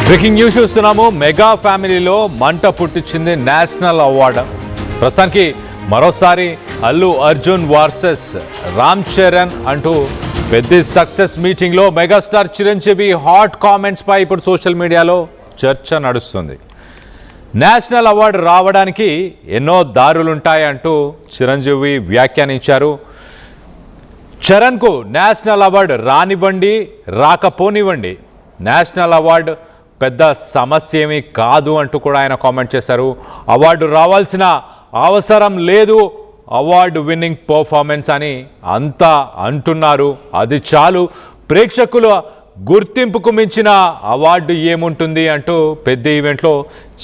Breaking news చూస్తున్నాము. Mega ఫ్యామిలీలో మంట పుట్టించింది నేషనల్ అవార్డు. ప్రస్తుతానికి మరోసారి అల్లు అర్జున్ వర్సెస్ రామ్ చరణ్ అంటూ పెద్ద సక్సెస్ మీటింగ్లో మెగాస్టార్ చిరంజీవి హాట్ కామెంట్స్ పై ఇప్పుడు సోషల్ మీడియాలో చర్చ నడుస్తుంది. నేషనల్ అవార్డు రావడానికి ఎన్నో దారులుంటాయంటూ చిరంజీవి వ్యాఖ్యానించారు. చరణ్కు నేషనల్ అవార్డు రానివ్వండి, రాకపోనివ్వండి, నేషనల్ అవార్డు పెద్ద సమస్య ఏమీ కాదు అంటూ కూడా ఆయన కామెంట్ చేశారు. అవార్డు రావాల్సిన అవసరం లేదు, అవార్డు విన్నింగ్ పర్ఫార్మెన్స్ అని అంతా అంటున్నారు. అది చాలు, ప్రేక్షకుల గుర్తింపుకు మించిన అవార్డు ఏముంటుంది అంటూ పెద్ద ఈవెంట్లో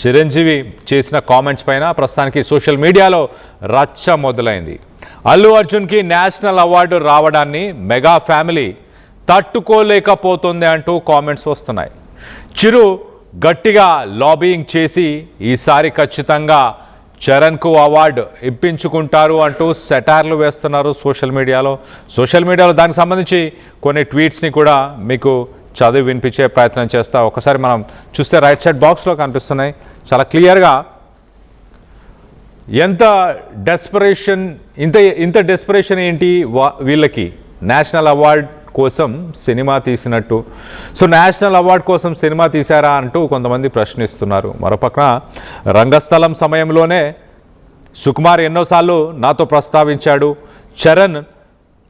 చిరంజీవి చేసిన కామెంట్స్ పైన ప్రస్తుతానికి సోషల్ మీడియాలో రచ్చ మొదలైంది. అల్లు అర్జున్కి నేషనల్ అవార్డు రావడాన్ని మెగా ఫ్యామిలీ తట్టుకోలేకపోతుంది అంటూ కామెంట్స్ వస్తున్నాయి. చిరు గట్టిగా లాబియింగ్ చేసి ఈసారి ఖచ్చితంగా చరణ్కు అవార్డు ఇప్పించుకుంటారు అంటూ సెటార్లు వేస్తున్నారు సోషల్ మీడియాలో. దానికి సంబంధించి కొన్ని ట్వీట్స్ని కూడా మీకు చదివి వినిపించే ప్రయత్నం చేస్తా. ఒకసారి మనం చూస్తే రైట్ సైడ్ బాక్స్లో కనిపిస్తున్నాయి చాలా క్లియర్గా. ఎంత డెస్పరేషన్, ఇంత డెస్పరేషన్ ఏంటి వీళ్ళకి నేషనల్ అవార్డ్ కోసం సినిమా తీసినట్టు. సో నేషనల్ అవార్డ్ కోసం సినిమా తీశారా అంటూ కొంతమంది ప్రశ్నిస్తున్నారు. మరోపక్కన రంగస్థలం సమయంలోనే సుకుమార్ ఎన్నోసార్లు నాతో ప్రస్తావించాడు, చరణ్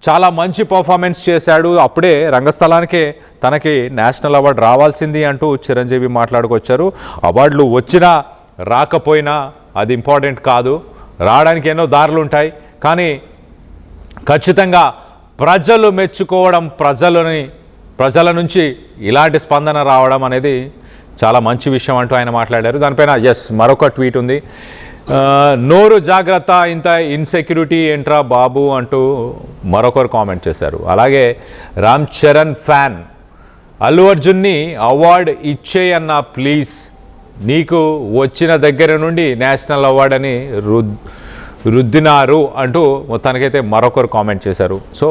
చాలా మంచి పర్ఫార్మెన్స్ చేశాడు, అప్పుడే రంగస్థలానికే తనకి నేషనల్ అవార్డు రావాల్సింది అంటూ చిరంజీవి మాట్లాడుకొచ్చారు. అవార్డులు వచ్చినా రాకపోయినా అది ఇంపార్టెంట్ కాదు, రావడానికి ఎన్నో దారులు ఉంటాయి, కానీ ఖచ్చితంగా ప్రజలు మెచ్చుకోవడం, ప్రజల నుంచి ఇలాంటి స్పందన రావడం అనేది చాలా మంచి విషయం అంటూ ఆయన మాట్లాడారు. దానిపైన మరొక ట్వీట్ ఉంది. నోరు జాగ్రత్త, ఇంత ఇన్సెక్యూరిటీ ఏంట్రా బాబు అంటూ మరొకరు కామెంట్ చేశారు. అలాగే రామ్ చరణ్ ఫ్యాన్, అల్లు అర్జున్ని అవార్డు ఇచ్చేయన్నా ప్లీజ్, నీకు వచ్చిన దగ్గర నుండి నేషనల్ అవార్డు అని రుద్దినారు అంటూ మొత్తానికైతే మరొకరు కామెంట్ చేశారు. సో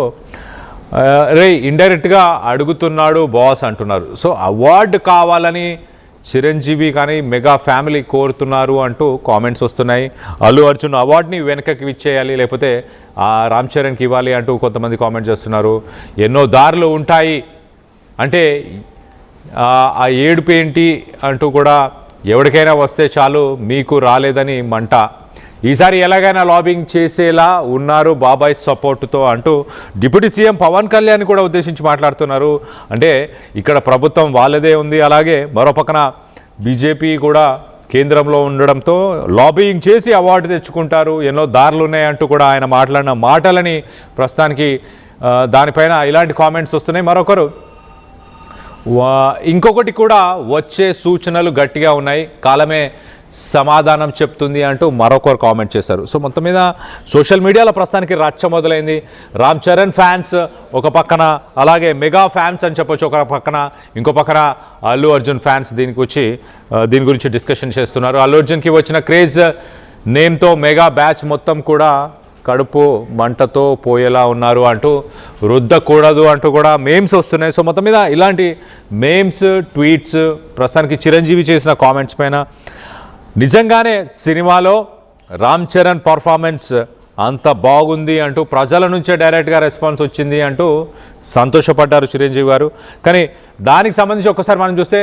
ఇండైరెక్ట్గా అడుగుతున్నాడు బాస్ అంటున్నారు. సో అవార్డు కావాలని చిరంజీవి కానీ మెగా ఫ్యామిలీ కోరుతున్నారు అంటూ కామెంట్స్ వస్తున్నాయి. అల్లు అర్జున్ అవార్డుని వెనకకి ఇచ్చేయాలి, లేకపోతే రామ్ చరణ్కి ఇవ్వాలి అంటూ కొంతమంది కామెంట్ చేస్తున్నారు. ఎన్నో దారులు ఉంటాయి అంటే ఆ ఏడుపు ఏంటి అంటూ కూడా, ఎవరికైనా వస్తే చాలు, మీకు రాలేదని మంట, ఈసారి ఎలాగైనా లాబింగ్ చేసేలా ఉన్నారు బాబాయ్ సపోర్టుతో అంటూ డిప్యూటీ సీఎం పవన్ కళ్యాణ్ కూడా ఉద్దేశించి మాట్లాడుతున్నారు. అంటే ఇక్కడ ప్రభుత్వం వాళ్ళదే ఉంది, అలాగే మరోపక్కన బీజేపీ కూడా కేంద్రంలో ఉండడంతో లాబింగ్ చేసి అవార్డు తెచ్చుకుంటారు, ఎన్నో దారులు ఉన్నాయంటూ కూడా ఆయన మాట్లాడిన మాటలని ప్రస్తుతానికి దానిపైన ఇలాంటి కామెంట్స్ వస్తున్నాయి. మరొకరు ఇంకొకటి కూడా వచ్చే సూచనలు గట్టిగా ఉన్నాయి, కాలమే సమాధానం చెప్తుంది అంటూ మరొకరు కామెంట్ చేశారు. సో మొత్తం మీద సోషల్ మీడియాలో ప్రస్తుతానికి రచ్చ మొదలైంది. రామ్ చరణ్ ఫ్యాన్స్ ఒక పక్కన, అలాగే మెగా ఫ్యాన్స్ అని చెప్పొచ్చు ఒక పక్కన, ఇంకో పక్కన అల్లు అర్జున్ ఫ్యాన్స్ దీని గురించి డిస్కషన్ చేస్తున్నారు. అల్లు అర్జున్కి వచ్చిన క్రేజ్ నేమ్తో మెగా బ్యాచ్ మొత్తం కూడా కడుపు మంటతో పోయేలా ఉన్నారు అంటూ, రుద్దకూడదు అంటూ కూడా మేమ్స్ వస్తున్నాయి. సో మొత్తం మీద ఇలాంటి మేమ్స్, ట్వీట్స్, ప్రస్తుతానికి చిరంజీవి చేసిన కామెంట్స్ పైన నిజంగానే సినిమాలో రామ్ చరణ్ పర్ఫార్మెన్స్ అంత బాగుంది అంటూ ప్రజల నుంచే డైరెక్ట్గా రెస్పాన్స్ వచ్చింది అంటూ సంతోషపడ్డారు చిరంజీవి గారు. కానీ దానికి సంబంధించి ఒక్కసారి మనం చూస్తే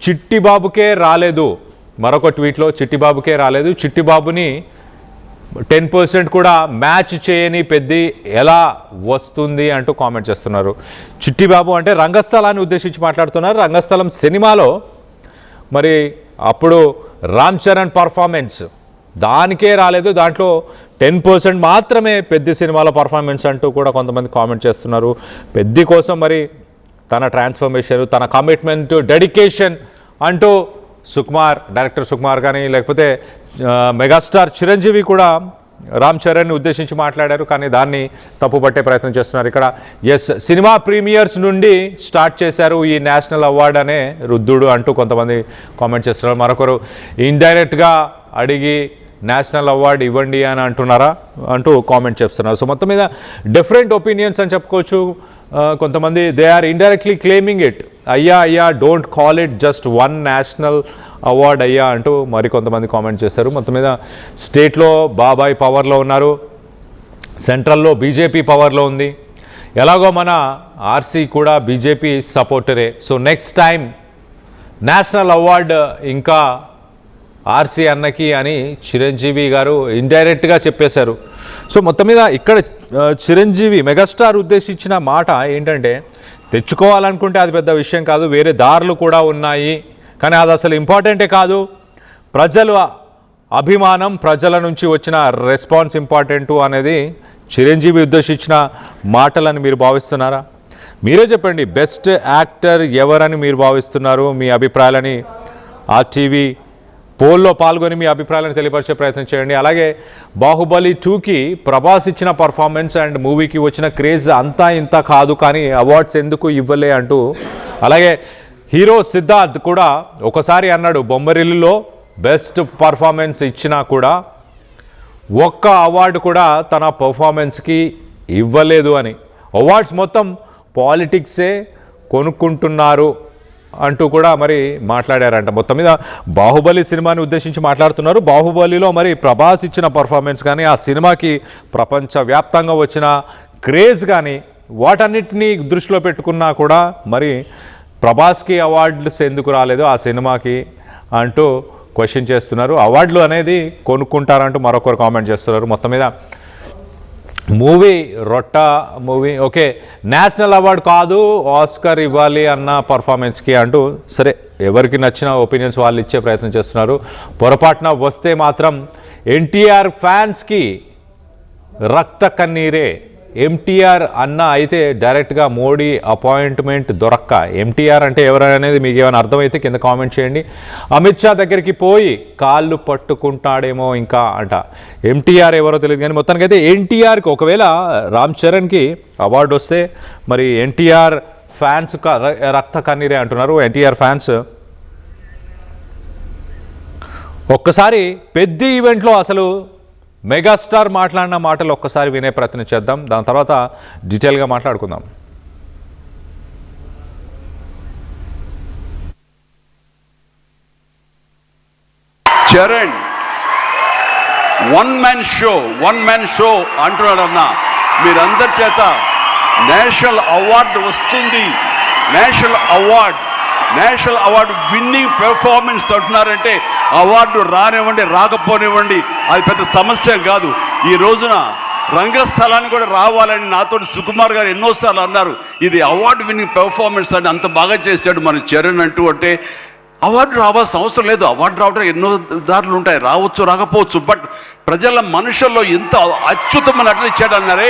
చిట్టిబాబుకే రాలేదు, మరొక ట్వీట్లో చిట్టిబాబుకే రాలేదు, చిట్టిబాబుని 10% కూడా మ్యాచ్ చేయని పెద్ది ఎలా వస్తుంది అంటూ కామెంట్ చేస్తున్నారు. చిట్టిబాబు అంటే రంగస్థలాన్ని ఉద్దేశించి మాట్లాడుతున్నారు. రంగస్థలం సినిమాలో మరి అప్పుడు రామ్ చరణ్ పర్ఫార్మెన్స్ దానికే రాలేదు, దాంట్లో 10% మాత్రమే పెద్ద సినిమాలో పర్ఫార్మెన్స్ అంటూ కూడా కొంతమంది కామెంట్ చేస్తున్నారు. పెద్ది కోసం మరి తన ట్రాన్స్ఫర్మేషన్, తన కమిట్మెంట్, డెడికేషన్ అంటూ డైరెక్టర్ సుకుమార్ కానీ లేకపోతే మెగాస్టార్ చిరంజీవి కూడా రామ్ చరణ్ని ఉద్దేశించి మాట్లాడారు. కానీ దాన్ని తప్పుపట్టే ప్రయత్నం చేస్తున్నారు. ఇక్కడ సినిమా ప్రీమియర్స్ నుండి స్టార్ట్ చేశారు ఈ నేషనల్ అవార్డు అనే రుద్దుడు అంటూ కొంతమంది కామెంట్ చేస్తున్నారు. మరొకరు ఇండైరెక్ట్గా అడిగి నేషనల్ అవార్డు ఇవ్వండి అని అంటున్నారా అంటూ కామెంట్ చేస్తున్నారు. సో మొత్తం మీద డిఫరెంట్ ఒపీనియన్స్ అని చెప్పుకోవచ్చు. కొంతమంది they are indirectly claiming it. అయ్యా don't call it just one national award అయ్యా అంటూ మరికొంతమంది కామెంట్ చేశారు. మొత్తం మీద స్టేట్లో బాబాయ్ పవర్లో ఉన్నారు, సెంట్రల్లో బీజేపీ పవర్లో ఉంది. ఎలాగో మన ఆర్సీ కూడా బీజేపీ సపోర్టరే. So next time national award ఇంకా ఆర్సీ అన్నకి అని చిరంజీవి గారు ఇండైరెక్ట్గా చెప్పేశారు. సో మొత్తం మీద ఇక్కడ చిరంజీవి మెగాస్టార్ ఉద్దేశించిన మాట ఏంటంటే, తెచ్చుకోవాలనుకుంటే అది పెద్ద విషయం కాదు, వేరే దారులు కూడా ఉన్నాయి, కానీ అది అసలు ఇంపార్టెంటే కాదు. ప్రజలు అభిమానం, ప్రజల నుంచి వచ్చిన రెస్పాన్స్ ఇంపార్టెంటు అనేది చిరంజీవి ఉద్దేశించిన మాటలని మీరు భావిస్తున్నారా? మీరే చెప్పండి. బెస్ట్ యాక్టర్ ఎవరని మీరు భావిస్తున్నారు? మీ అభిప్రాయాలని RTV పోల్లో పాల్గొని మీ అభిప్రాయాలను తెలియపరిచే ప్రయత్నం చేయండి. అలాగే బాహుబలి 2కి ప్రభాస్ ఇచ్చిన పర్ఫార్మెన్స్ అండ్ మూవీకి వచ్చిన క్రేజ్ అంతా ఇంత కాదు, కానీ అవార్డ్స్ ఎందుకు ఇవ్వలే అంటూ. అలాగే హీరో సిద్ధార్థ్ కూడా ఒకసారి అన్నాడు, బొమ్మరిల్లులో బెస్ట్ పర్ఫార్మెన్స్ ఇచ్చినా కూడా ఒక్క అవార్డు కూడా తన పర్ఫార్మెన్స్కి ఇవ్వలేదు అని. అవార్డ్స్ మొత్తం పాలిటిక్సే కొనుక్కుంటున్నారు అంటూ కూడా మరి మాట్లాడారంట. మొత్తం మీద బాహుబలి సినిమాని ఉద్దేశించి మాట్లాడుతున్నారు. బాహుబలిలో మరి ప్రభాస్ ఇచ్చిన పర్ఫార్మెన్స్ కానీ, ఆ సినిమాకి ప్రపంచవ్యాప్తంగా వచ్చిన క్రేజ్ కానీ, వాటన్నిటినీ దృష్టిలో పెట్టుకున్నా కూడా మరి ప్రభాస్కి అవార్డులు ఎందుకు రాలేదు ఆ సినిమాకి అంటూ క్వశ్చన్ చేస్తున్నారు. అవార్డులు అనేది కొనుక్కుంటారంటూ మరొకరు కామెంట్ చేస్తున్నారు. మొత్తం మీద మూవీ రొట్ట మూవీ ఓకే, నేషనల్ అవార్డు కాదు, ఆస్కర్ ఇవ్వాలి అన్న పర్ఫార్మెన్స్కి అంటూ. సరే, ఎవరికి నచ్చిన ఒపీనియన్స్ వాళ్ళు ఇచ్చే ప్రయత్నం చేస్తున్నారు. పొరపాటున వస్తే మాత్రం ఎన్టీఆర్ ఫ్యాన్స్కి రక్త కన్నీరే. MTR అన్న అయితే డైరెక్ట్గా మోడీ అపాయింట్మెంట్ దొరక్క. MTR అంటే ఎవరనేది మీకు ఏమైనా అర్థమైతే కింద కామెంట్ చేయండి. అమిత్ షా దగ్గరికి పోయి కాళ్ళు పట్టుకుంటాడేమో ఇంకా అంట. MTR ఎవరో తెలియదు, కానీ మొత్తానికైతే NTRకి ఒకవేళ రామ్ చరణ్కి అవార్డు వస్తే మరి NTR ఫ్యాన్స్ రక్త కన్నీరే అంటున్నారు. NTR ఫ్యాన్స్ ఒక్కసారి పెద్ద ఈవెంట్లో అసలు మెగాస్టార్ మాట్లాడిన మాటలు ఒక్కసారి వినే ప్రయత్నం చేద్దాం. దాని తర్వాత డీటెయిల్గా మాట్లాడుకుందాం. చరణ్ వన్ మ్యాన్ షో అంటున్నాడన్నా, మీరందరి చేత నేషనల్ అవార్డు వస్తుంది, నేషనల్ అవార్డు విన్నింగ్ పెర్ఫార్మెన్స్ అంటున్నారంటే అవార్డు రానివ్వండి రాకపోనివ్వండి అది పెద్ద సమస్య కాదు. ఈ రోజున రంగస్థలాన్ని కూడా రావాలని నాతో సుకుమార్ గారు ఎన్నోసార్లు అన్నారు. ఇది అవార్డు విన్నింగ్ పెర్ఫార్మెన్స్ అని అంత బాగా చేశాడు మన చరణ్ అంటూ. అంటే అవార్డు రావాల్సిన అవసరం లేదు. అవార్డు రావడం ఎన్నో దారులు ఉంటాయి, రావచ్చు రాకపోవచ్చు. బట్ ప్రజల మనుషుల్లో ఎంత అత్యుత్తమ నటన ఇచ్చాడు అన్నారే,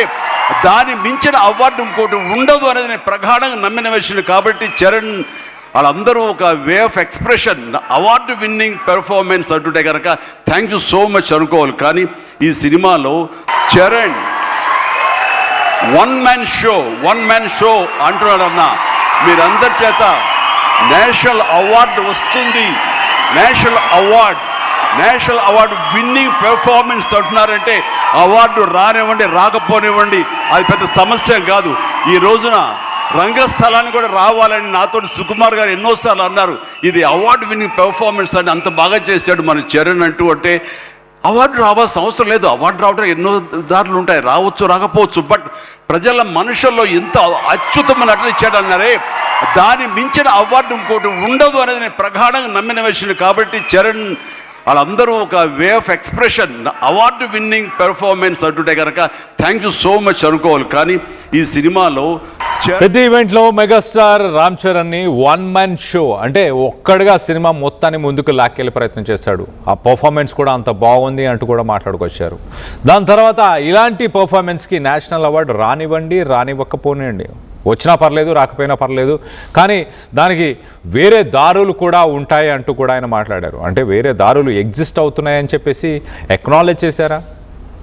దాన్ని మించిన అవార్డు ఇంకోటి ఉండదు అనేది నేను ప్రగాఢంగా నమ్మిన విషయం. కాబట్టి చరణ్ వాళ్ళందరూ ఒక way of expression, award winning performance అంటుంటే కనుక థ్యాంక్ యూ సో మచ్ అనుకోవాలి. కానీ ఈ సినిమాలో చరణ్ వన్ మ్యాన్ షో అంటున్నాడన్నా, మీరందరి చేత నేషనల్ అవార్డు వస్తుంది, నేషనల్ అవార్డు విన్నింగ్ పెర్ఫార్మెన్స్ అంటున్నారంటే అవార్డు రానివ్వండి రాకపోనివ్వండి అది పెద్ద సమస్య కాదు. ఈ రోజున రంగస్థలాన్ని కూడా రావాలని నాతో సుకుమార్ గారు ఎన్నోసార్లు అన్నారు. ఇది అవార్డు విన్నింగ్ పెర్ఫార్మెన్స్ అని అంత బాగా చేశాడు మన చరణ్ అంటూ. అంటే అవార్డు రావాల్సిన అవసరం లేదు. అవార్డు రావడం ఎన్నో దారులు ఉంటాయి, రావచ్చు రాకపోవచ్చు. బట్ ప్రజల మనుషుల్లో ఎంత అత్యుత్తమ నటన ఇచ్చాడు అన్నారే, దాన్ని మించిన అవార్డు ఇంకోటి ఉండదు అనేది నేను ప్రగాఢంగా నమ్మిన విషయం. కాబట్టి చరణ్ వాళ్ళందరూ ఒక way of expression, award winning performance అంటుంటే కనుక థ్యాంక్ యూ సో మచ్ అనుకోవాలి. కానీ ఈ సినిమాలో పెద్ద ఈవెంట్లో మెగాస్టార్ రామ్ చరణ్ని వన్ మ్యాన్ షో అంటే ఒక్కడిగా సినిమా మొత్తాన్ని ముందుకు లాక్కెళ్ళే ప్రయత్నం చేశాడు. ఆ పర్ఫార్మెన్స్ కూడా అంత బాగుంది అంటూ కూడా మాట్లాడుకొచ్చారు. దాని తర్వాత ఇలాంటి పర్ఫార్మెన్స్కి నేషనల్ అవార్డు రానివ్వండి రానివ్వకపోనివ్వండి, వచ్చినా పర్లేదు రాకపోయినా పర్లేదు, కానీ దానికి వేరే దారులు కూడా ఉంటాయి అంటూ కూడా ఆయన మాట్లాడారు. అంటే వేరే దారులు ఎగ్జిస్ట్ అవుతున్నాయని చెప్పేసి ఎక్నాలెడ్జ్ చేశారా?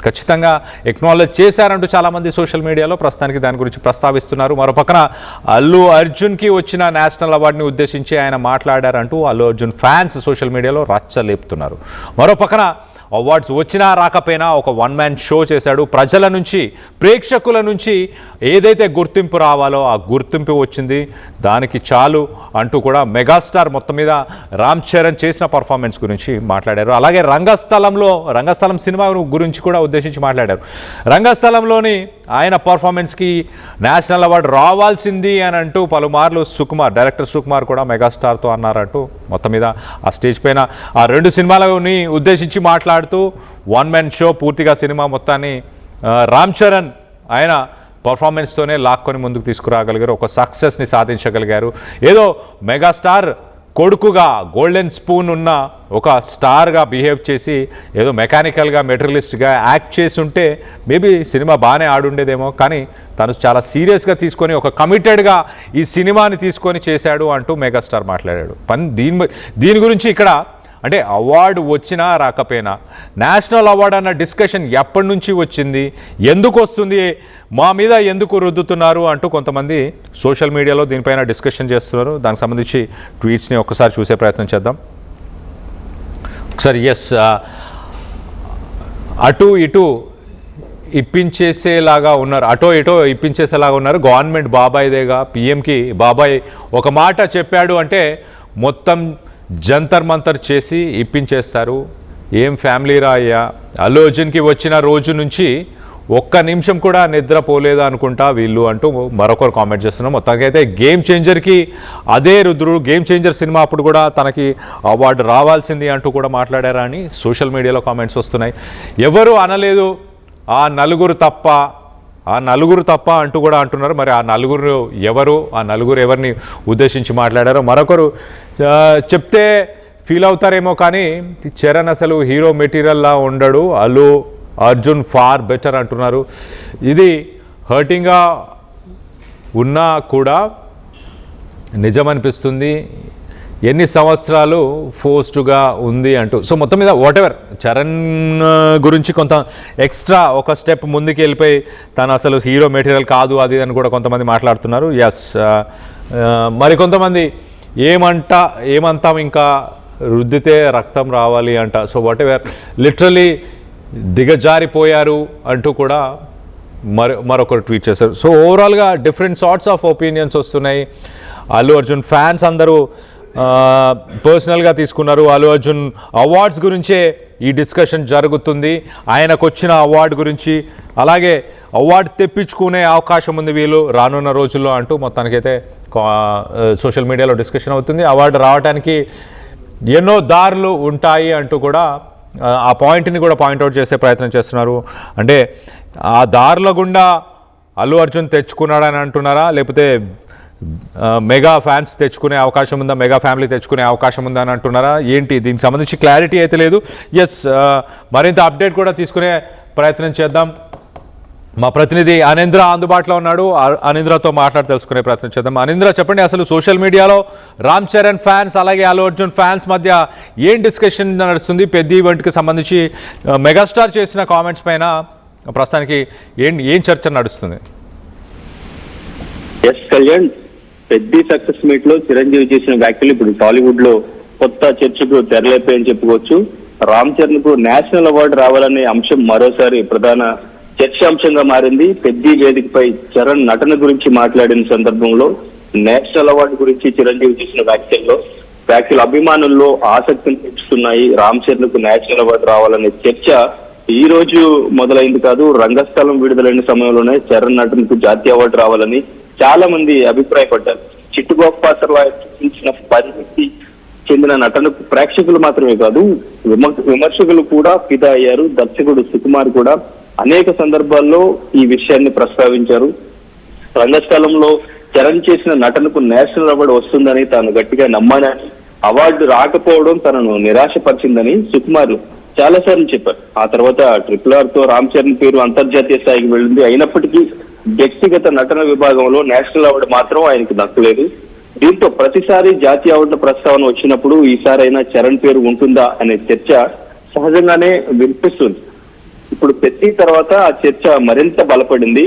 ఖచ్చితంగా ఎక్నాలెడ్జ్ చేశారంటూ చాలామంది సోషల్ మీడియాలో ప్రస్తుతానికి దాని గురించి ప్రస్తావిస్తున్నారు. మరోపక్కన అల్లు అర్జున్కి వచ్చిన నేషనల్ అవార్డుని ఉద్దేశించి ఆయన మాట్లాడారంటూ అల్లు అర్జున్ ఫ్యాన్స్ సోషల్ మీడియాలో రచ్చలేపుతున్నారు. మరోపక్కన అవార్డ్స్ వచ్చినా రాకపోయినా ఒక వన్ మ్యాన్ షో చేశాడు. ప్రజల నుంచి, ప్రేక్షకుల నుంచి ఏదైతే గుర్తింపు రావాలో ఆ గుర్తింపు వచ్చింది, దానికి చాలు అంటూ కూడా మెగాస్టార్ మొత్తం మీద రామ్ చరణ్ చేసిన పర్ఫార్మెన్స్ గురించి మాట్లాడారు. అలాగే రంగస్థలం సినిమా గురించి కూడా ఉద్దేశించి మాట్లాడారు. రంగస్థలంలోని ఆయన పర్ఫార్మెన్స్కి నేషనల్ అవార్డు రావాల్సింది అని అంటూ పలుమార్లు డైరెక్టర్ సుకుమార్ కూడా మెగాస్టార్తో అన్నారంటూ మొత్తం మీద ఆ స్టేజ్ పైన ఆ 2 సినిమాలని ఉద్దేశించి మాట్లాడుతూ వన్ మ్యాన్ షో పూర్తిగా సినిమా మొత్తాన్ని రామ్ చరణ్ ఆయన పర్ఫార్మెన్స్తోనే లాక్కొని ముందుకు తీసుకురాగలిగారు, ఒక సక్సెస్ని సాధించగలిగారు. ఏదో మెగాస్టార్ కొడుకుగా గోల్డెన్ స్పూన్ ఉన్న ఒక స్టార్గా బిహేవ్ చేసి ఏదో మెకానికల్గా మెటీరియలిస్ట్గా యాక్ట్ చేసి ఉంటే మేబీ సినిమా బాగానే ఆడుండేదేమో, కానీ తను చాలా సీరియస్గా తీసుకొని ఒక కమిటెడ్గా ఈ సినిమాని తీసుకొని చేశాడు అంటూ మెగాస్టార్ మాట్లాడాడు. దీని గురించి ఇక్కడ అంటే అవార్డు వచ్చినా రాకపోయినా నేషనల్ అవార్డు అన్న డిస్కషన్ ఎప్పటి నుంచి వచ్చింది, ఎందుకు వస్తుంది, మా మీద ఎందుకు రుద్దుతున్నారు అంటూ కొంతమంది సోషల్ మీడియాలో దీనిపైన డిస్కషన్ చేస్తున్నారు. దానికి సంబంధించి ట్వీట్స్ని ఒక్కసారి చూసే ప్రయత్నం చేద్దాం. ఒకసారి అటు ఇటు ఇప్పించేసేలాగా ఉన్నారు. గవర్నమెంట్ బాబాయ్దేగా, పిఎంకి బాబాయ్ ఒక మాట చెప్పాడు అంటే మొత్తం జంతర్ మంతర్ చేసి ఇప్పించేస్తారు. ఏం ఫ్యామిలీ రా అయ్యా, అల్లు అర్జున్కి వచ్చిన రోజు నుంచి ఒక్క నిమిషం కూడా నిద్రపోలేదు అనుకుంటా వీళ్ళు అంటూ మరొకరు కామెంట్ చేస్తున్నారు. మొత్తానికైతే గేమ్ చేంజర్కి అదే రుద్రుడు, గేమ్ చేంజర్ సినిమా అప్పుడు కూడా తనకి అవార్డు రావాల్సింది అంటూ కూడా మాట్లాడారా అని సోషల్ మీడియాలో కామెంట్స్ వస్తున్నాయి. ఎవరు అనలేదు ఆ నలుగురు తప్ప అంటూ కూడా అంటున్నారు. మరి ఆ నలుగురు ఎవరు, ఆ నలుగురు ఎవరిని ఉద్దేశించి మాట్లాడారో మరొకరు చెప్తే ఫీల్ అవుతారేమో, కానీ చరణ్ అసలు హీరో మెటీరియల్లా ఉండడు, అల్లు అర్జున్ ఫార్ బెటర్ అంటున్నారు. ఇది హర్టింగ్గా ఉన్నా కూడా నిజమనిపిస్తుంది, ఎన్ని సంవత్సరాలు ఫోర్స్డ్గా ఉంది అంటూ. సో మొత్తం మీద వాటెవర్ చరణ్ గురించి కొంత ఎక్స్ట్రా ఒక స్టెప్ ముందుకు వెళ్ళిపోయి తను అసలు హీరో మెటీరియల్ కాదు అది అని కూడా కొంతమంది మాట్లాడుతున్నారు. మరి కొంతమంది ఏమంటాం ఇంకా రుద్దితే రక్తం రావాలి అంట. సో వాటెవర్ లిటరలీ దిగజారిపోయారు అంటూ కూడా మరొకరు ట్వీట్ చేశారు. సో ఓవరాల్గా డిఫరెంట్ సార్ట్స్ ఆఫ్ ఒపీనియన్స్ వస్తున్నాయి. అల్లు అర్జున్ ఫ్యాన్స్ అందరూ పర్సనల్గా తీసుకున్నారు. అల్లు అర్జున్ అవార్డ్స్ గురించే ఈ డిస్కషన్ జరుగుతుంది, ఆయనకు వచ్చిన అవార్డు గురించి, అలాగే అవార్డు తెప్పించుకునే అవకాశం ఉంది వీళ్ళు రానున్న రోజుల్లో అంటూ మొత్తానికైతే సోషల్ మీడియాలో డిస్కషన్ అవుతుంది. అవార్డు రావడానికి ఎన్నో దారులు ఉంటాయి అంటూ కూడా ఆ పాయింట్ని కూడా పాయింట్అవుట్ చేసే ప్రయత్నం చేస్తున్నారు. అంటే ఆ దారుల గుండా అల్లు అర్జున్ తెచ్చుకున్నాడని అంటున్నారా, లేకపోతే మెగా ఫ్యాన్స్ తెచ్చుకునే అవకాశం ఉందా, మెగా ఫ్యామిలీ తెచ్చుకునే అవకాశం ఉందా అని అంటున్నారా ఏంటి, దీనికి సంబంధించి క్లారిటీ అయితే లేదు. మరింత అప్డేట్ కూడా తీసుకునే ప్రయత్నం చేద్దాం. మా ప్రతినిధి అనేంద్ర అందుబాటులో ఉన్నాడు, అనేంద్రతో మాట్లాడి తెలుసుకునే ప్రయత్నం చేద్దాం. అనేంద్ర, చెప్పండి, అసలు సోషల్ మీడియాలో రామ్ చరణ్ ఫ్యాన్స్ అలాగే అల్లు అర్జున్ ఫ్యాన్స్ మధ్య ఏం డిస్కషన్ నడుస్తుంది? పెద్ద ఈవెంట్కి సంబంధించి మెగాస్టార్ చేసిన కామెంట్స్ పైన ప్రస్తుతానికి ఏం చర్చ నడుస్తుంది? కళ్యాణ్, పెద్ద సక్సెస్ మీట్ లో చిరంజీవి చేసిన వ్యాఖ్యలు ఇప్పుడు టాలీవుడ్ లో కొత్త చర్చకు తెరలేపాయని చెప్పుకోవచ్చు. రామ్ చరణ్ కు నేషనల్ అవార్డు రావాలనే అంశం మరోసారి ప్రధాన చర్చాంశంగా మారింది. పెద్ద వేదికపై చరణ్ నటన గురించి మాట్లాడిన సందర్భంలో నేషనల్ అవార్డు గురించి చిరంజీవి చేసిన వ్యాఖ్యలు అభిమానుల్లో ఆసక్తిని పెంచుతున్నాయి. రామ్ చరణ్ కు నేషనల్ అవార్డు రావాలనే చర్చ ఈ రోజు మొదలైంది కాదు. రంగస్థలం విడుదలైన సమయంలోనే చరణ్ నటనకు జాతీయ అవార్డు రావాలని చాలా మంది అభిప్రాయపడ్డారు. చిట్టుగోపాసర్లా చూపించిన పరిమితి చెందిన నటనకు ప్రేక్షకులు మాత్రమే కాదు, విమర్శకులు కూడా ఫిదా అయ్యారు. దర్శకుడు సుకుమార్ కూడా అనేక సందర్భాల్లో ఈ విషయాన్ని ప్రస్తావించారు. రంగస్థలంలో చరణ్ చేసిన నటనకు నేషనల్ అవార్డు వస్తుందని తాను గట్టిగా నమ్మానని, అవార్డు రాకపోవడం తనను నిరాశపరిచిందని సుకుమార్ చాలాసార్లు చెప్పారు. ఆ తర్వాత RRR తో రామ్ చరణ్ పేరు అంతర్జాతీయ స్థాయికి వెళ్ళింది. అయినప్పటికీ వ్యక్తిగత నటన విభాగంలో నేషనల్ అవార్డు మాత్రం ఆయనకు దక్కలేదు. దీంతో ప్రతిసారి జాతీయ అవార్డు ప్రస్తావన వచ్చినప్పుడు ఈసారైనా చరణ్ పేరు ఉంటుందా అనే చర్చ సహజంగానే వినిపిస్తుంది. ఇప్పుడు పెద్ద తర్వాత ఆ చర్చ మరింత బలపడింది.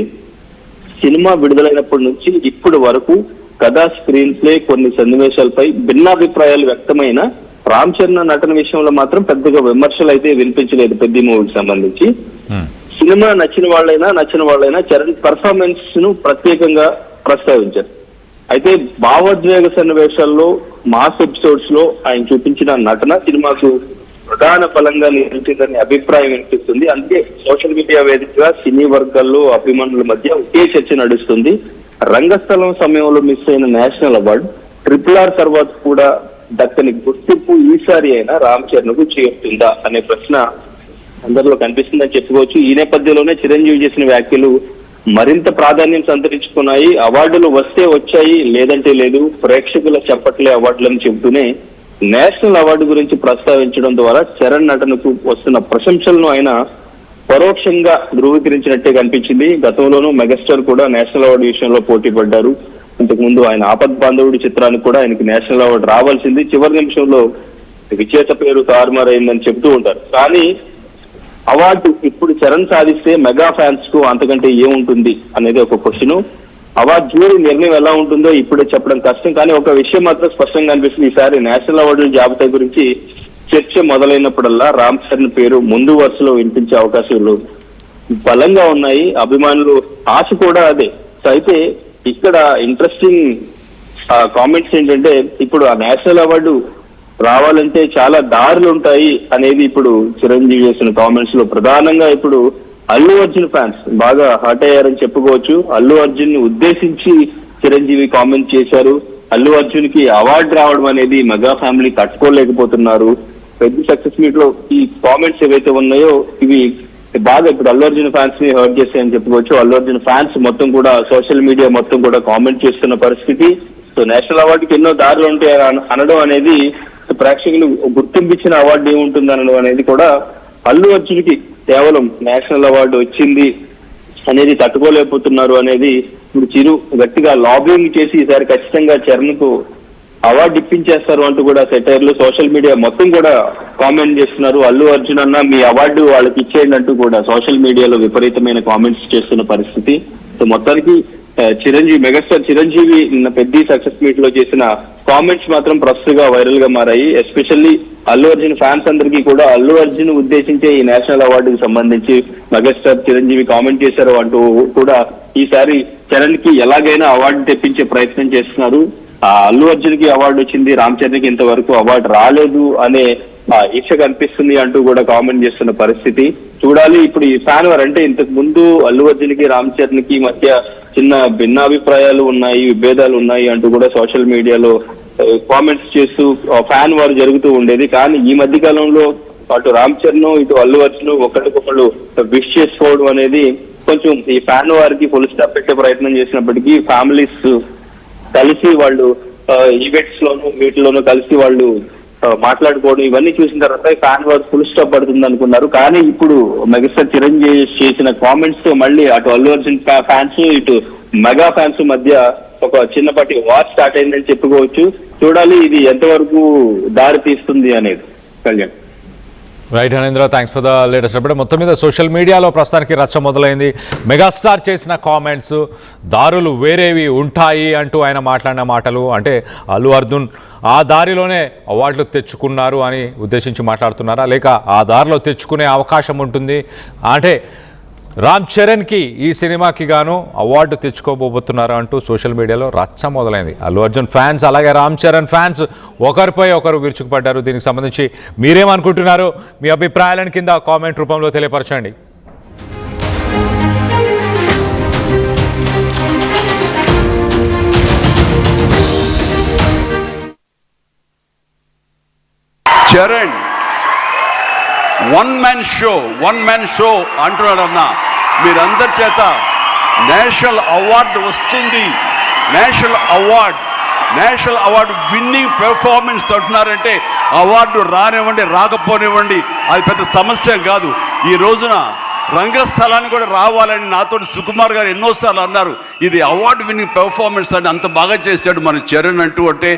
సినిమా విడుదలైనప్పటి నుంచి ఇప్పటి వరకు కథా, స్క్రీన్ ప్లే, కొన్ని సన్నివేశాలపై భిన్నాభిప్రాయాలు వ్యక్తమైన రామ్ చరణ్ నటన విషయంలో మాత్రం పెద్దగా విమర్శలు అయితే వినిపించలేదు పెద్ద మూవీకి సంబంధించి. సినిమా నచ్చిన వాళ్ళైనా చరణ్ పర్ఫార్మెన్స్ ను ప్రత్యేకంగా ప్రస్తావించారు. అయితే భావోద్వేగ సన్నివేశాల్లో మాస్ ఎపిసోడ్స్ లో ఆయన చూపించిన నటన సినిమాకు ప్రధాన బలంగా నిలిచిందనే అభిప్రాయం వినిపిస్తుంది. అందుకే సోషల్ మీడియా వేదికగా సినీ వర్గాల్లో అభిమానుల మధ్య ఒకే చర్చ నడుస్తుంది. రంగస్థలం సమయంలో మిస్ అయిన నేషనల్ అవార్డు RRR తర్వాత కూడా దక్కని గుర్తింపు ఈసారి అయినా రామ్ చరణ్ కు చేరుతుందా అనే ప్రశ్న అందరిలో కనిపిస్తుందని చెప్పుకోవచ్చు. ఈ నేపథ్యంలోనే చిరంజీవి చేసిన వ్యాఖ్యలు మరింత ప్రాధాన్యం సంతరించుకున్నాయి. అవార్డులు వస్తే వచ్చాయి, లేదంటే లేదు, ప్రేక్షకుల చెప్పట్లే అవార్డులను చెబుతూనే నేషనల్ అవార్డు గురించి ప్రస్తావించడం ద్వారా చరణ్ నటనకు వస్తున్న ప్రశంసలను ఆయన పరోక్షంగా ధృవీకరించినట్టే కనిపించింది. గతంలోనూ మెగాస్టార్ కూడా నేషనల్ అవార్డు విషయంలో పోటీ పడ్డారు. ఇంతకుముందు ఆయన ఆపద్ బాంధవుడి చిత్రానికి కూడా ఆయనకి నేషనల్ అవార్డు రావాల్సింది. చివరి నిమిషంలో విజేత పేరు తారుమారైందని చెబుతూ ఉంటారు. కానీ అవార్డు ఇప్పుడు చరణ్ సాధిస్తే మెగా ఫ్యాన్స్ కు అంతకంటే ఏముంటుంది అనేది ఒక క్వశ్చన్. అవార్డు జ్యూరీ నిర్ణయం ఎలా ఉంటుందో ఇప్పుడే చెప్పడం కష్టం. కానీ ఒక విషయం మాత్రం స్పష్టంగా అనిపిస్తుంది. ఈసారి నేషనల్ అవార్డుల జాబితా గురించి చర్చ మొదలైనప్పుడల్లా రామ్ చరణ్ పేరు ముందు వరుసలో వినిపించే అవకాశాలు బలంగా ఉన్నాయి. అభిమానులు ఆశ కూడా అదే. సో అయితే ఇక్కడ ఇంట్రెస్టింగ్ కామెంట్స్ ఏంటంటే, ఇప్పుడు ఆ నేషనల్ అవార్డు రావాలంటే చాలా దారులు ఉంటాయి అనేది ఇప్పుడు చిరంజీవి చేసిన కామెంట్స్ లో ప్రధానంగా ఇప్పుడు అల్లు అర్జున్ ఫ్యాన్స్ బాగా హర్ట్ అయ్యారని చెప్పుకోవచ్చు. అల్లు అర్జున్ ని ఉద్దేశించి చిరంజీవి కామెంట్ చేశారు. అల్లు అర్జున్ కి అవార్డు రావడం అనేది మెగా ఫ్యామిలీ తట్టుకోలేకపోతున్నారు. పెద్ద సక్సెస్ మీట్ లో ఈ కామెంట్స్ ఏవైతే ఉన్నాయో ఇవి బాగా ఇప్పుడు అల్లు అర్జున్ ఫ్యాన్స్ ని హర్ట్ చేస్తాయని చెప్పుకోవచ్చు. అల్లు అర్జున్ ఫ్యాన్స్ మొత్తం కూడా సోషల్ మీడియా మొత్తం కూడా కామెంట్ చేస్తున్న పరిస్థితి. సో నేషనల్ అవార్డుకి ఎన్నో దారులు ఉంటాయి అనడం అనేది, ప్రేక్షకులు గుర్తింపించిన అవార్డు ఏముంటుంది అనడం అనేది కూడా అల్లు అర్జున్ కి కేవలం నేషనల్ అవార్డు వచ్చింది అనేది తట్టుకోలేకపోతున్నారు అనేది ఇప్పుడు చిరు గట్టిగా లాబింగ్ చేసి ఈసారి ఖచ్చితంగా చరణ్ కు అవార్డు ఇప్పించేస్తారు అంటూ కూడా సెటైర్లు సోషల్ మీడియా మొత్తం కూడా కామెంట్ చేస్తున్నారు. అల్లు అర్జున్ అన్న మీ అవార్డు వాళ్ళకి ఇచ్చేయండి అంటూ కూడా సోషల్ మీడియాలో విపరీతమైన కామెంట్స్ చేస్తున్న పరిస్థితి. సో మొత్తానికి చిరంజీవి మెగాస్టార్ చిరంజీవి నిన్న పెద్ద సక్సెస్ మీట్ లో చేసిన కామెంట్స్ మాత్రం ప్రస్తుతంగా వైరల్ గా మారాయి. ఎస్పెషల్లీ అల్లు అర్జున్ ఫ్యాన్స్ అందరికీ కూడా అల్లు అర్జున్ ఉద్దేశించే ఈ నేషనల్ అవార్డుకి సంబంధించి మెగాస్టార్ చిరంజీవి కామెంట్ చేశారు అంటూ కూడా ఈసారి చరణ్ కి ఎలాగైనా అవార్డు తెప్పించే ప్రయత్నం చేస్తున్నారు. అల్లు అర్జున్ కి అవార్డు వచ్చింది, రామ్ చరణ్ కి ఇంతవరకు అవార్డు రాలేదు అనే ఈక్ష కనిపిస్తుంది అంటూ కూడా కామెంట్ చేస్తున్న పరిస్థితి. చూడాలి ఇప్పుడు ఈ ఫ్యాన్ వార్ అంటే ఇంతకు ముందు అల్లు అర్జున్ కి రామ్ చరణ్ కి మధ్య చిన్న భిన్నాభిప్రాయాలు ఉన్నాయి, విభేదాలు ఉన్నాయి అంటూ కూడా సోషల్ మీడియాలో కామెంట్స్ చేస్తూ ఫ్యాన్ వార్ జరుగుతూ ఉండేది. కానీ ఈ మధ్య కాలంలో అటు రామ్ చరణ్ ఇటు అల్లు అర్జున్ ఒకరికొకళ్ళు విష్ చేసుకోవడం అనేది కొంచెం ఈ ఫ్యాన్ వారికి ఫుల్ స్టాప్ పెట్టే ప్రయత్నం చేసినప్పటికీ ఫ్యామిలీస్ కలిసి వాళ్ళు ఈవెంట్స్ లోను వీటిలోనూ కలిసి వాళ్ళు మాట్లాడుకోవడం ఇవన్నీ చూసిన తర్వాత ఫ్యాన్ వార్ ఫుల్ స్టాప్ పడుతుంది అనుకున్నారు. కానీ ఇప్పుడు మెగాస్టార్ చిరంజీవి చేసిన కామెంట్స్ తో మళ్ళీ అటు అల్లు అర్జున్ ఫ్యాన్స్ ఇటు మెగా ఫ్యాన్స్ మధ్య ఒక చిన్నపాటి వార్ స్టార్ట్ అయిందని చెప్పుకోవచ్చు. చూడాలి ఇది ఎంతవరకు దారి తీస్తుంది అనేది. Kalyan. Right Hanendra, thanks for the latest update. మొత్తం మీద సోషల్ మీడియాలో ప్రస్తుతానికి రచ్చ మొదలైంది. మెగాస్టార్ చేసిన కామెంట్స్ దారులు వేరేవి ఉంటాయి అంటూ ఆయన మాట్లాడిన మాటలు, అంటే అల్లు అర్జున్ ఆ దారిలోనే అవార్డులు తెచ్చుకున్నారు అని ఉద్దేశించి మాట్లాడుతున్నారా, లేక ఆ దారిలో తెచ్చుకునే అవకాశం ఉంటుంది అంటే రామ్ చరణ్కి ఈ సినిమాకి గాను అవార్డు తెచ్చుకోబోతున్నారా అంటూ సోషల్ మీడియాలో రచ్చ మొదలైంది. అల్లు అర్జున్ ఫ్యాన్స్ అలాగే రామ్ చరణ్ ఫ్యాన్స్ ఒకరిపై ఒకరు విరుచుకుపడ్డారు. దీనికి సంబంధించి మీరేమనుకుంటున్నారు? మీ అభిప్రాయాలను కింద కామెంట్ రూపంలో తెలియపరచండి. చరణ్ వన్ మ్యాన్ షో అంటున్నాడన్నా, మీరందరి చేత నేషనల్ అవార్డు వస్తుంది, నేషనల్ అవార్డు విన్నింగ్ పెర్ఫార్మెన్స్ అంటున్నారంటే అవార్డు రానివ్వండి రాకపోనివ్వండి అది పెద్ద సమస్య కాదు. ఈ రోజున రంగస్థలాన్ని కూడా రావాలని నాతో సుకుమార్ గారు ఎన్నోసార్లు అన్నారు. ఇది అవార్డు విన్నింగ్ పెర్ఫార్మెన్స్ అని అంత బాగా చేశాడు మన చరణ్ అంటూ. అంటే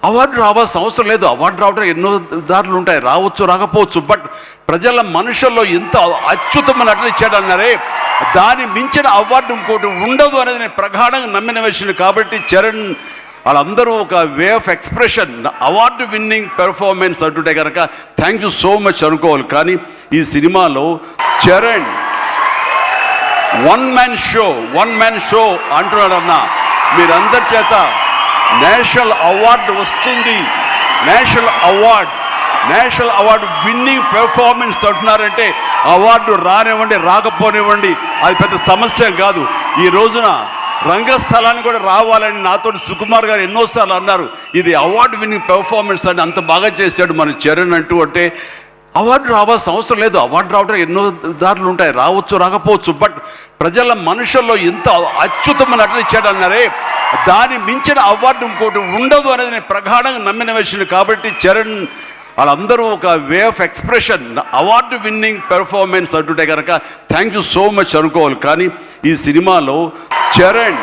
అవార్డు రావాల్సిన అవసరం లేదు. అవార్డు రావడం ఎన్నో దారులు ఉంటాయి, రావచ్చు రాకపోవచ్చు. బట్ ప్రజల మనుషుల్లో ఎంత అత్యుత్తమ నటన ఇచ్చాడన్నారే, దాన్ని మించిన అవార్డు ఇంకోటి ఉండదు అనేది నేను ప్రగాఢంగా నమ్మిన విషయం. కాబట్టి చరణ్ వాళ్ళందరూ ఒక way of expression, award winning performance అంటుంటే కనుక థ్యాంక్ యూ సో మచ్ అనుకోవాలి. కానీ ఈ సినిమాలో చరణ్ వన్ మ్యాన్ షో అంటున్నాడన్న మీరందరి చేత నేషనల్ అవార్డు వస్తుంది, నేషనల్ అవార్డు విన్నింగ్ పెర్ఫార్మెన్స్ అంటున్నారంటే అవార్డు రానివ్వండి రాకపోనివ్వండి అది పెద్ద సమస్య కాదు. ఈ రోజున రంగస్థలాన్ని కూడా రావాలని నాతో సుకుమార్ గారు ఎన్నోసార్లు అన్నారు. ఇది అవార్డు విన్నింగ్ పెర్ఫార్మెన్స్ అని అంత బాగా చేశాడు మన చరణ్ అంటే అవార్డు రావాల్సిన అవసరం లేదు. అవార్డు రావడం ఎన్నో దారులు ఉంటాయి, రావచ్చు రాకపోవచ్చు. బట్ ప్రజల మనుషుల్లో ఎంత అత్యుత్తమ నటన ఇచ్చాడు అన్నారే, దాన్ని మించిన అవార్డు ఇంకోటి ఉండదు అనేది నేను ప్రగాఢంగా నమ్మిన విషయం. కాబట్టి చరణ్ వాళ్ళందరూ ఒక way of expression, award winning performance అంటుంటే కనుక థ్యాంక్ యూ సో మచ్ అనుకోవాలి. కానీ ఈ సినిమాలో చరణ్